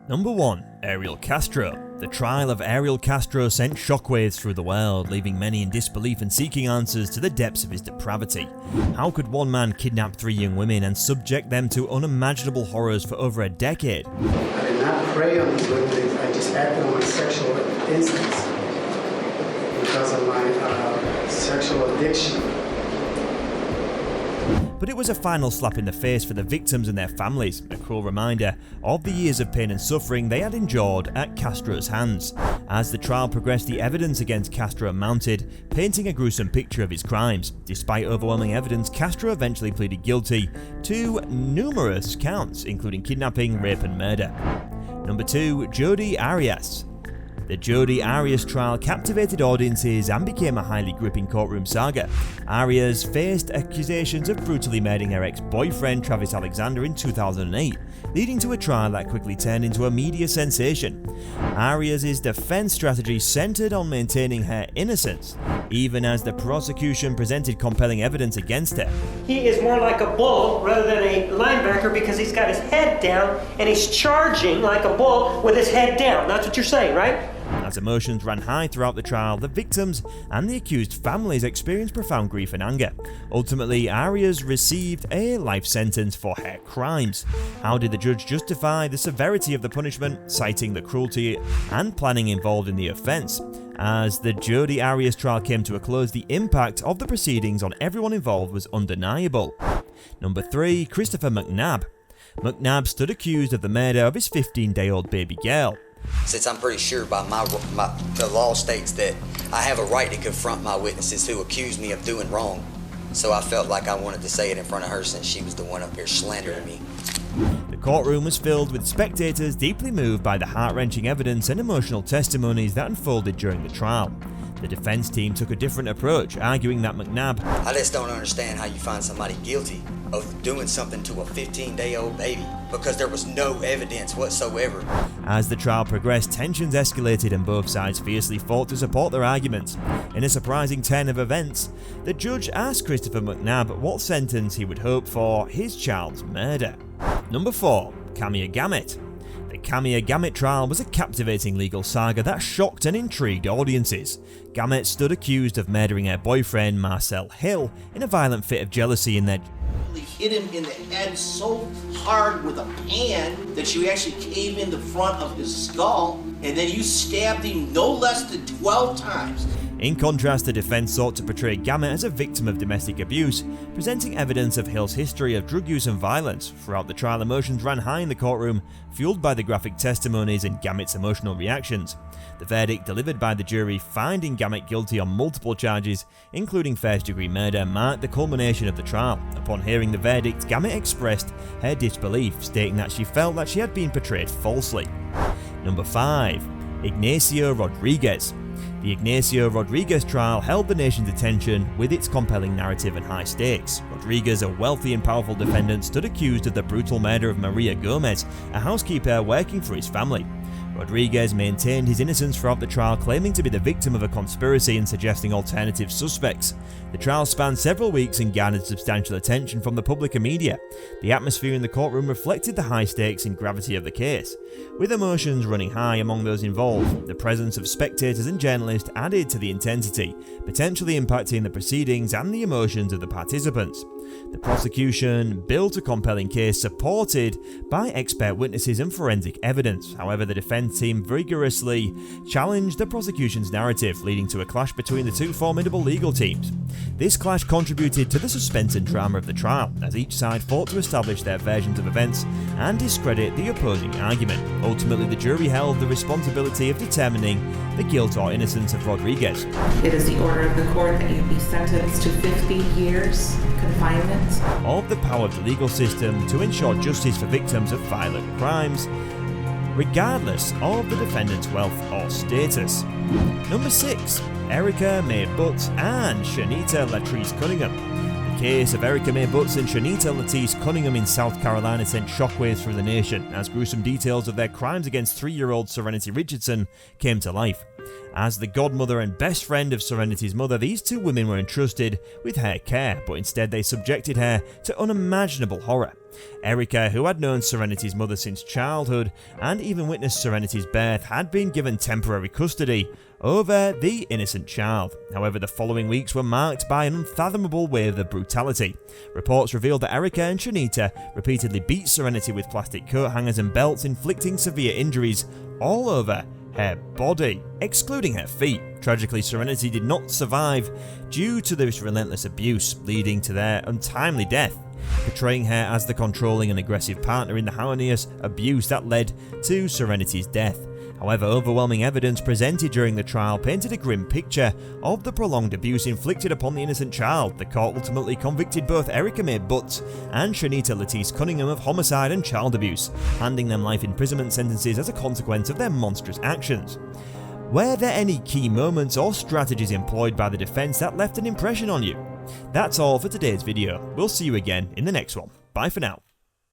Number 1. Ariel Castro. The trial of Ariel Castro sent shockwaves through the world, leaving many in disbelief and seeking answers to the depths of his depravity. How could one man kidnap 3 young women and subject them to unimaginable horrors for over a decade? I did not prey on these women, I just acted on my sexual instincts because of my sexual addiction. But it was a final slap in the face for the victims and their families, a cruel reminder of the years of pain and suffering they had endured at Castro's hands. As the trial progressed, the evidence against Castro mounted, painting a gruesome picture of his crimes. Despite overwhelming evidence, Castro eventually pleaded guilty to numerous counts, including kidnapping, rape and murder. Number 2. Jodi Arias. The Jodi Arias trial captivated audiences and became a highly gripping courtroom saga. Arias faced accusations of brutally murdering her ex-boyfriend Travis Alexander in 2008, leading to a trial that quickly turned into a media sensation. Arias' defense strategy centered on maintaining her innocence, even as the prosecution presented compelling evidence against her. He is more like a bull rather than a linebacker because he's got his head down and he's charging like a bull with his head down. That's what you're saying, right? As emotions ran high throughout the trial, the victims and the accused families experienced profound grief and anger. Ultimately, Arias received a life sentence for her crimes. How did the judge justify the severity of the punishment, citing the cruelty and planning involved in the offense? As the Jodi Arias trial came to a close, the impact of the proceedings on everyone involved was undeniable. Number 3. Christopher McNabb. McNabb stood accused of the murder of his 15-day-old baby girl. Since I'm pretty sure by the law states that I have a right to confront my witnesses who accuse me of doing wrong, so I felt like I wanted to say it in front of her since she was the one up here slandering me. The courtroom was filled with spectators deeply moved by the heart-wrenching evidence and emotional testimonies that unfolded during the trial. The defense team took a different approach, arguing that McNabb, I just don't understand how you find somebody guilty of doing something to a 15-day-old baby because there was no evidence whatsoever. As the trial progressed, tensions escalated and both sides fiercely fought to support their arguments. In a surprising turn of events, the judge asked Christopher McNabb what sentence he would hope for his child's murder. Number 4. Camilla Gamet. The Camilla Gamet trial was a captivating legal saga that shocked and intrigued audiences. Gamet stood accused of murdering her boyfriend Marcel Hill in a violent fit of jealousy in their hit him in the head so hard with a pan that you actually caved in the front of his skull, and then you stabbed him no less than 12 times. In contrast, the defense sought to portray Gamet as a victim of domestic abuse, presenting evidence of Hill's history of drug use and violence. Throughout the trial, emotions ran high in the courtroom, fueled by the graphic testimonies and Gamet's emotional reactions. The verdict delivered by the jury finding Gamet guilty on multiple charges, including first-degree murder, marked the culmination of the trial. Upon hearing the verdict, Gamet expressed her disbelief, stating that she felt that she had been portrayed falsely. Number 5. Ignacio Rodriguez. The Ignacio Rodriguez trial held the nation's attention with its compelling narrative and high stakes. Rodriguez, a wealthy and powerful defendant, stood accused of the brutal murder of Maria Gomez, a housekeeper working for his family. Rodriguez maintained his innocence throughout the trial, claiming to be the victim of a conspiracy and suggesting alternative suspects. The trial spanned several weeks and garnered substantial attention from the public and media. The atmosphere in the courtroom reflected the high stakes and gravity of the case. With emotions running high among those involved, the presence of spectators and journalists added to the intensity, potentially impacting the proceedings and the emotions of the participants. The prosecution built a compelling case supported by expert witnesses and forensic evidence. However, the defense team vigorously challenged the prosecution's narrative, leading to a clash between the two formidable legal teams. This clash contributed to the suspense and drama of the trial, as each side fought to establish their versions of events and discredit the opposing argument. Ultimately, the jury held the responsibility of determining the guilt or innocence of Rodriguez. It is the order of the court that you be sentenced to 50 years confinement. Of the power of the legal system to ensure justice for victims of violent crimes, regardless of the defendant's wealth or status. Number 6. Erica Mae Butts and Shanita Latrice Cunningham. The case of Erica Mae Butts and Shanita Latrice Cunningham in South Carolina sent shockwaves through the nation as gruesome details of their crimes against 3-year-old Serenity Richardson came to life. As the godmother and best friend of Serenity's mother, these two women were entrusted with her care, but instead they subjected her to unimaginable horror. Erica, who had known Serenity's mother since childhood and even witnessed Serenity's birth, had been given temporary custody over the innocent child. However, the following weeks were marked by an unfathomable wave of brutality. Reports revealed that Erica and Shanita repeatedly beat Serenity with plastic coat hangers and belts, inflicting severe injuries all over her body, excluding her feet. Tragically, Serenity did not survive due to this relentless abuse, leading to their untimely death, portraying her as the controlling and aggressive partner in the heinous abuse that led to Serenity's death. However, overwhelming evidence presented during the trial painted a grim picture of the prolonged abuse inflicted upon the innocent child. The court ultimately convicted both Erica Mae Butt and Shanita Latisse Cunningham of homicide and child abuse, handing them life imprisonment sentences as a consequence of their monstrous actions. Were there any key moments or strategies employed by the defense that left an impression on you? That's all for today's video. We'll see you again in the next one. Bye for now.